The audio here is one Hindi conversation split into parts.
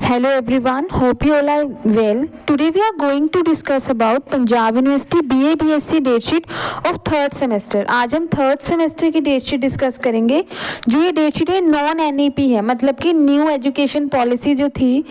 Hello everyone, hope you all are well. Today we are going to discuss about Punjab University BA BSc date sheet of third semester. आज हम थर्ड सेमेस्टर की डेट शीट डिस्कस करेंगे। जो ये डेट शीट है नॉन एनईपी है, मतलब कि न्यू एजुकेशन पॉलिसी जो थी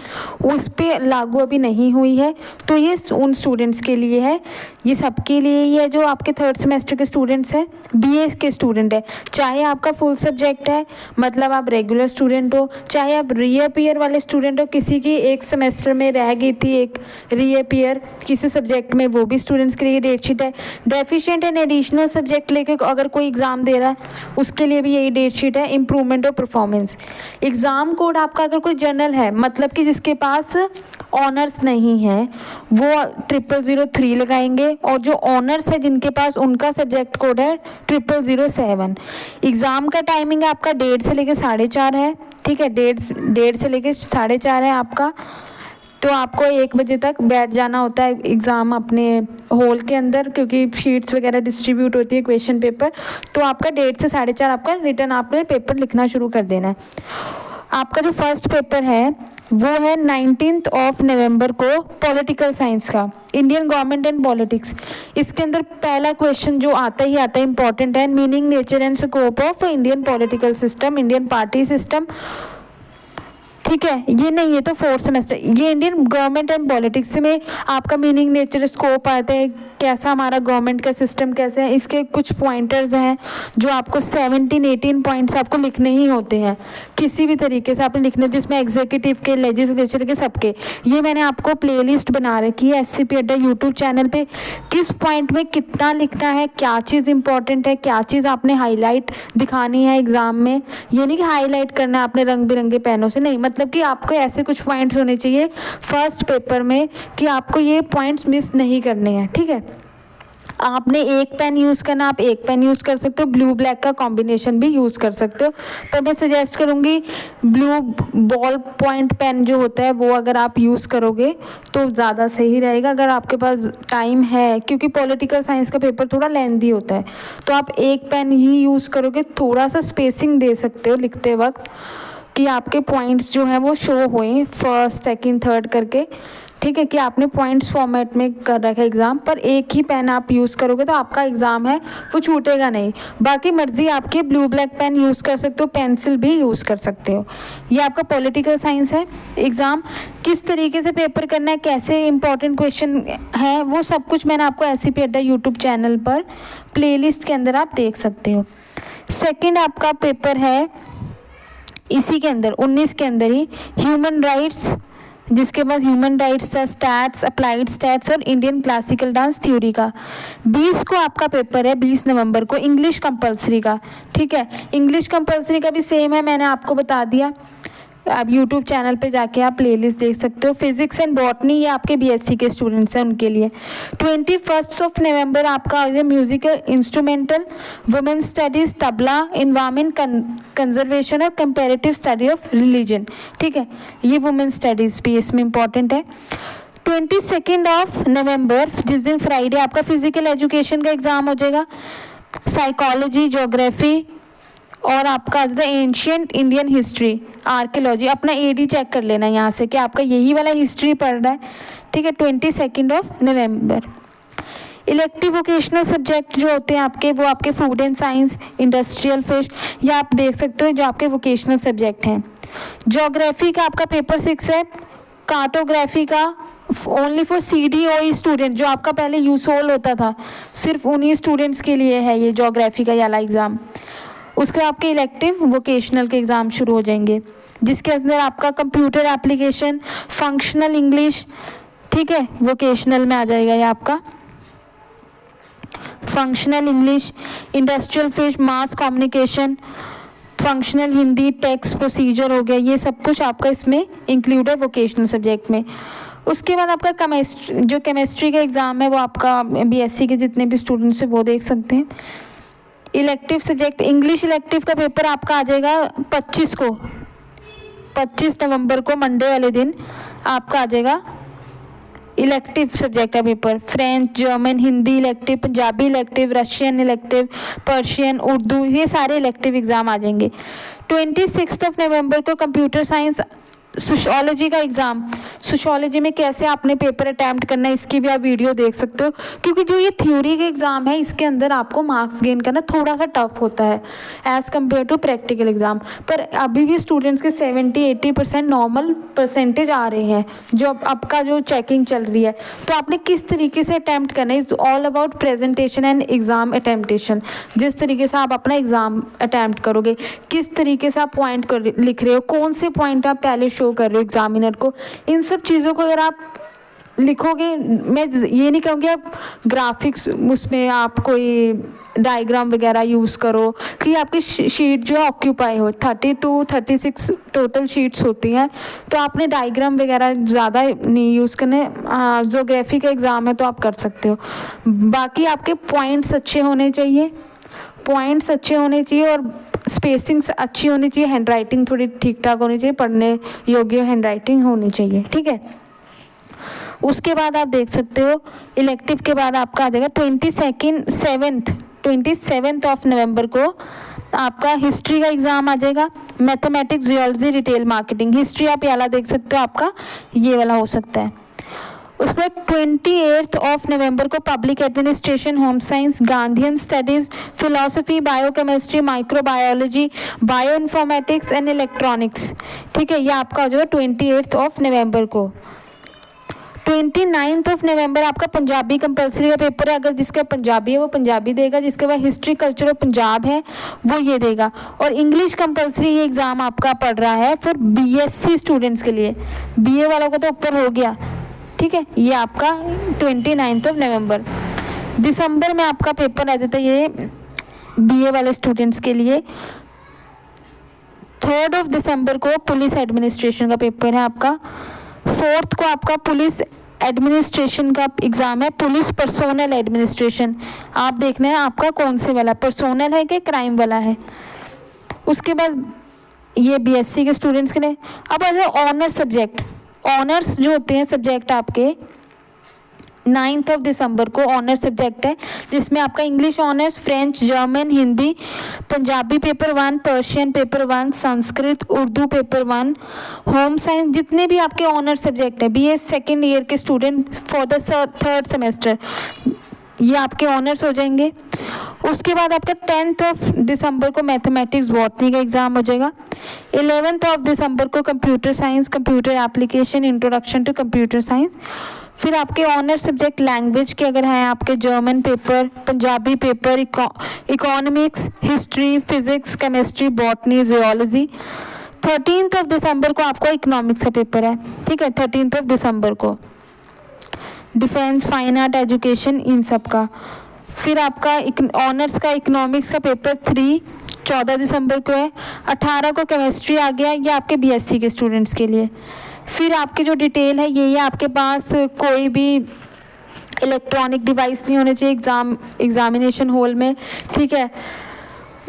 उस पर लागू अभी नहीं हुई है, तो ये उन स्टूडेंट्स के लिए है, ये सबके लिए ही है जो आपके थर्ड सेमेस्टर के स्टूडेंट्स हैं, बीए के स्टूडेंट है। चाहे आपका फुल सब्जेक्ट है, मतलब आप रेगुलर स्टूडेंट हो, चाहे आप रीअपियर वाले स्टूडेंट हो, किसी की एक सेमेस्टर में रह गई थी एक रीअपियर किसी सब्जेक्ट में, वो भी स्टूडेंट्स के लिए डेट शीट है। डेफिशिएंट एंड एडिशनल सब्जेक्ट लेके अगर कोई एग्ज़ाम दे रहा है उसके लिए भी यही डेट शीट है। Improvement of performance. Exam code आपका अगर कोई जर्नल है, मतलब कि जिसके पास ऑनर्स नहीं है, वो 0003 लगाएंगे, और जो ऑनर्स है जिनके पास उनका सब्जेक्ट कोड है 0007। एग्ज़ाम का टाइमिंग आपका 1:30 से लेकर 4:30 है, ठीक है, 1:30 से लेकर 4:30 है आपका। तो आपको 1 बजे तक बैठ जाना होता है एग्ज़ाम अपने हॉल के अंदर, क्योंकि शीट्स वगैरह डिस्ट्रीब्यूट होती है, क्वेश्चन पेपर। तो आपका 1:30 से 4:30 आपका रिटर्न आपने पेपर लिखना शुरू कर देना है। आपका जो फर्स्ट पेपर है वो है 19 नवंबर को पॉलिटिकल साइंस का, इंडियन गवर्नमेंट एंड पॉलिटिक्स। इसके अंदर पहला क्वेश्चन जो आता ही आता है, इंपॉर्टेंट है, meaning, nature and scope of Indian political system, Indian party system. ठीक है, ये नहीं, ये तो फोर्थ सेमेस्टर, ये इंडियन गवर्नमेंट एंड पॉलिटिक्स में आपका मीनिंग, नेचर, स्कोप आता है, कैसा हमारा गवर्नमेंट का सिस्टम कैसे है। इसके कुछ पॉइंटर्स हैं जो आपको 17-18 पॉइंट्स आपको लिखने ही होते हैं, किसी भी तरीके से आपने लिखने, जिसमें एग्जीक्यूटिव के, लेजिस्लेचर के, सबके। ये मैंने आपको प्लेलिस्ट बना रखी है SCP अड्डा यूट्यूब चैनल पे, किस पॉइंट में कितना लिखना है, क्या चीज़ इंपॉर्टेंट है, क्या चीज़ आपने हाईलाइट दिखानी है एग्ज़ाम में। ये नहीं कि हाईलाइट करना है आपने रंग बिरंगे पेनों से, नहीं, मतलब कि आपको ऐसे कुछ पॉइंट्स होने चाहिए फर्स्ट पेपर में कि आपको ये पॉइंट्स मिस नहीं करने हैं। ठीक है, आपने एक पेन यूज़ करना, आप एक पेन यूज़ कर सकते हो, ब्लू ब्लैक का कॉम्बिनेशन भी यूज़ कर सकते हो, पर मैं सजेस्ट करूँगी ब्लू बॉल पॉइंट पेन जो होता है वो अगर आप यूज़ करोगे तो ज़्यादा सही रहेगा, अगर आपके पास टाइम है, क्योंकि पॉलिटिकल साइंस का पेपर थोड़ा लेंथी होता है। तो आप एक पेन ही यूज़ करोगे, थोड़ा सा स्पेसिंग दे सकते हो लिखते वक्त, कि आपके पॉइंट्स जो हैं वो शो हुए फर्स्ट, सेकंड, थर्ड करके। ठीक है, कि आपने पॉइंट्स फॉर्मेट में कर रखा है एग्ज़ाम, पर एक ही पेन आप यूज़ करोगे तो आपका एग्ज़ाम है वो छूटेगा नहीं। बाकी मर्ज़ी आपकी, ब्लू ब्लैक पेन यूज़ कर सकते हो, पेंसिल भी यूज़ कर सकते हो। ये आपका पॉलिटिकल साइंस है। एग्ज़ाम किस तरीके से पेपर करना है, कैसे इंपॉर्टेंट क्वेश्चन है, वो सब कुछ मैंने आपको SCP अड्डा यूट्यूब चैनल पर प्लेलिस्ट के अंदर आप देख सकते हो। सेकेंड आपका पेपर है इसी के अंदर 19 के अंदर ही, ह्यूमन राइट्स, जिसके पास ह्यूमन राइट्स था, स्टैट्स, अप्लाइड स्टैट्स और इंडियन क्लासिकल डांस थ्योरी का। 20 को आपका पेपर है, 20 नवंबर को, इंग्लिश कंपलसरी का। ठीक है, इंग्लिश कंपलसरी का भी सेम है, मैंने आपको बता दिया। आप यूट्यूब चैनल पे जाके आप प्लेलिस्ट देख सकते हो। फिजिक्स एंड बॉटनी, ये आपके BSc के स्टूडेंट्स हैं उनके लिए। 21 नवंबर आपका musical instrumental, women studies, tabla, environment conservation और कंपेरेटिव स्टडी ऑफ रिलीजन। ठीक है, ये वुमेन स्टडीज़ भी इसमें इंपॉर्टेंट है। 22 नवंबर, जिस दिन फ्राइडे, आपका फिजिकल एजुकेशन का एग्ज़ाम हो जाएगा, साइकोलॉजी, ज्योग्राफी और आपका एंशियंट इंडियन हिस्ट्री, आर्कियोलॉजी। अपना AD चेक कर लेना यहाँ से कि आपका यही वाला हिस्ट्री पढ़ रहा है। ठीक है, 22 नवंबर। इलेक्टिव वोकेशनल सब्जेक्ट जो होते हैं आपके, वो आपके food and science, industrial fish, या आप देख सकते हो जो आपके वोकेशनल सब्जेक्ट हैं। ज्योग्राफी का आपका पेपर 6 है। कार्टोग्राफी का ओनली फॉर CDOE स्टूडेंट, जो आपका पहले यूसोल होता था, सिर्फ उन्हीं स्टूडेंट्स के लिए है ये ज्योग्राफी का वाला एग्ज़ाम। उसके आपके इलेक्टिव वोकेशनल के एग्ज़ाम शुरू हो जाएंगे, जिसके अंदर आपका कंप्यूटर एप्लीकेशन, फंक्शनल इंग्लिश, ठीक है, वोकेशनल में आ जाएगा ये आपका functional English, industrial fish, mass communication, functional Hindi, text procedure हो गया, ये सब कुछ आपका इसमें इंक्लूड है वोकेशनल सब्जेक्ट में। उसके बाद आपका केमिस्ट्री का एग्ज़ाम है, वो आपका BSc के जितने भी स्टूडेंट्स हैं वो देख सकते हैं। इलेक्टिव सब्जेक्ट, इंग्लिश इलेक्टिव का पेपर आपका आ जाएगा 25 नवंबर को, मंडे वाले दिन आपका आ जाएगा इलेक्टिव सब्जेक्ट का paper. French, German, Hindi elective, Punjabi elective, Russian elective, Persian, Urdu, ये सारे इलेक्टिव एग्ज़ाम आ जाएंगे। 26 नवंबर को कंप्यूटर साइंस सोशियोलॉजी का एग्ज़ाम, सोशियोलॉजी में कैसे आपने पेपर अटैम्प्ट करना है इसकी भी आप वीडियो देख सकते हो, क्योंकि जो ये थ्योरी का एग्ज़ाम है इसके अंदर आपको मार्क्स गेन करना थोड़ा सा टफ होता है as compare to practical exam. पर अभी भी स्टूडेंट्स के 70-80% नॉर्मल परसेंटेज आ रहे हैं जो आपका जो चेकिंग चल रही है। तो आपने किस तरीके से अटैम्प्ट करना है, is all about presentation and exam अटैम्प्टेशन। जिस तरीके से आप अपना एग्ज़ाम अटैम्प्ट करोगे, किस तरीके से आप पॉइंट लिख रहे हो, कौन से पॉइंट आप पहले शो कर रहे हो एग्जामिनर को, इन सब चीज़ों को अगर आप लिखोगे, मैं ये नहीं कहूँगी आप ग्राफिक्स उसमें आप कोई डायग्राम वगैरह यूज़ करो कि आपकी शीट जो है ऑक्यूपाई हो। 30 to 36 टोटल शीट्स होती हैं, तो आपने डायग्राम वगैरह ज़्यादा नहीं यूज़ करने। ज्योग्राफी का एग्ज़ाम है तो आप कर सकते हो। बाकी आपके पॉइंट्स अच्छे होने चाहिए, पॉइंट्स अच्छे होने चाहिए और स्पेसिंग्स अच्छी होनी चाहिए, हैंड राइटिंग थोड़ी ठीक ठाक होनी चाहिए, पढ़ने योग्य हैंड राइटिंग होनी चाहिए, ठीक है। उसके बाद आप देख सकते हो इलेक्टिव के बाद आपका आ जाएगा 27 ऑफ नवंबर को आपका हिस्ट्री का एग्ज़ाम आ जाएगा। Mathematics, geology, retail marketing, history आप ये वाला देख सकते हो, आपका ये वाला हो सकता है। उसके बाद 28 ऑफ नवंबर को public administration, home science, Gandhian studies, philosophy, biochemistry, microbiology, bio informatics and electronics, ठीक है। ये आपका जो है 28 ऑफ नवंबर को। 29 ऑफ नवंबर आपका पंजाबी कंपलसरी का पेपर है। अगर जिसका पंजाबी है वो पंजाबी देगा, जिसके बाद हिस्ट्री, कल्चर और पंजाब है वो ये देगा। और इंग्लिश कंपलसरी ये एग्ज़ाम आपका पड़ रहा है फिर बीएससी स्टूडेंट्स के लिए, बीए वालों का तो ऊपर हो गया, ठीक है। ये आपका 29 ऑफ नवंबर। दिसंबर में आपका पेपर आ जाता है ये बीए वाले स्टूडेंट्स के लिए। 3 ऑफ दिसंबर को पुलिस एडमिनिस्ट्रेशन का पेपर है आपका। 4 को आपका पुलिस एडमिनिस्ट्रेशन का एग्ज़ाम है, पुलिस पर्सोनल एडमिनिस्ट्रेशन। आप देखना है आपका कौन से वाला, पर्सोनल है कि क्राइम वाला है। उसके बाद ये बीएससी के स्टूडेंट्स के लिए। अब आ जाए ऑनर्स सब्जेक्ट। ऑनर्स जो होते हैं सब्जेक्ट आपके 9 ऑफ दिसंबर को ऑनर्स सब्जेक्ट है, जिसमें आपका English honours, French, German, Hindi, Punjabi paper 1, Persian paper 1, Sanskrit, Urdu paper 1, home science, जितने भी आपके ऑनर्स सब्जेक्ट है बीए सेकेंड ईयर के student for the 3rd semester, ये आपके ऑनर्स हो जाएंगे। उसके बाद आपका 10 ऑफ दिसंबर को मैथमेटिक्स, बॉटनी का एग्ज़ाम हो जाएगा। 11 ऑफ दिसंबर को computer science, computer application, introduction to computer science. फिर आपके ऑनर सब्जेक्ट लैंग्वेज के अगर हैं आपके German paper, Punjabi paper, economics, history, physics, chemistry, botany, geology. 13 of December को आपको इकोनॉमिक्स का पेपर है, ठीक है। 13 ऑफ दिसंबर को डिफेंस, फाइन आर्ट, एजुकेशन, इन सब का। फिर आपका ऑनर्स का इकोनॉमिक्स का पेपर 3 14 दिसंबर को है। 18 को केमिस्ट्री आ गया, ये आपके बीएससी के स्टूडेंट्स के लिए। फिर आपके जो डिटेल है ये आपके पास कोई भी इलेक्ट्रॉनिक डिवाइस नहीं होने चाहिए एग्जामिनेशन हॉल में, ठीक है।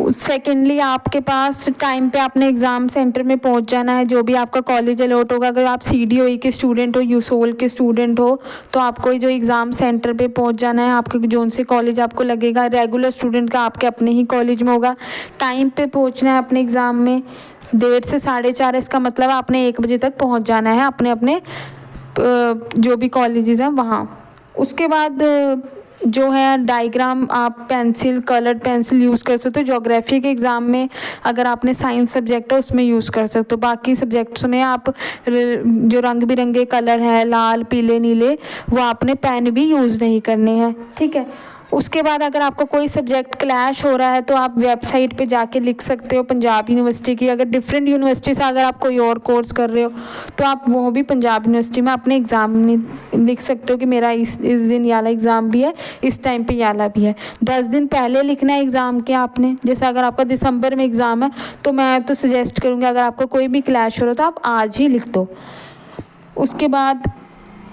सेकेंडली आपके पास टाइम पे आपने एग्ज़ाम सेंटर में पहुंच जाना है, जो भी आपका कॉलेज अलॉट होगा। अगर आप CDOE के स्टूडेंट हो, यूसोल के स्टूडेंट हो, तो आपको जो एग्ज़ाम सेंटर पे पहुंच जाना है। आपके जोन से कॉलेज आपको लगेगा, रेगुलर स्टूडेंट का आपके अपने ही कॉलेज में होगा। टाइम पे पहुंचना है अपने एग्ज़ाम में, 1:30 से 4:30, इसका मतलब आपने 1 बजे तक पहुँच जाना है अपने अपने जो भी कॉलेजेस हैं वहाँ। उसके बाद जो है डायग्राम आप पेंसिल, कलर्ड पेंसिल यूज़ कर सकते हो। ज्योग्राफी के एग्ज़ाम में अगर आपने साइंस सब्जेक्ट है उसमें यूज़ कर सकते हो। बाकी सब्जेक्ट्स में आप जो रंग बिरंगे कलर हैं, लाल, पीले, नीले, वो आपने पेन भी यूज़ नहीं करने हैं, ठीक है। उसके बाद अगर आपका कोई सब्जेक्ट क्लैश हो रहा है तो आप वेबसाइट पे जाके लिख सकते हो पंजाब यूनिवर्सिटी की। अगर डिफरेंट यूनिवर्सिटी से अगर आप कोई और कोर्स कर रहे हो तो आप वो भी पंजाब यूनिवर्सिटी में अपने एग्ज़ाम लिख सकते हो कि मेरा इस दिन ये वाला एग्ज़ाम भी है, इस टाइम पे ये वाला भी है। 10 दिन पहले लिखना है एग्ज़ाम के आपने। जैसे अगर आपका दिसंबर में एग्ज़ाम है तो मैं तो सजेस्ट करूँगी अगर आपको कोई भी क्लैश हो रहा है तो आप आज ही लिख दो। उसके बाद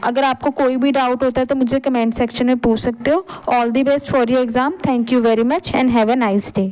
अगर आपको कोई भी डाउट होता है तो मुझे कमेंट सेक्शन में पूछ सकते हो। All the best for your exam. Thank you very much and have a nice day.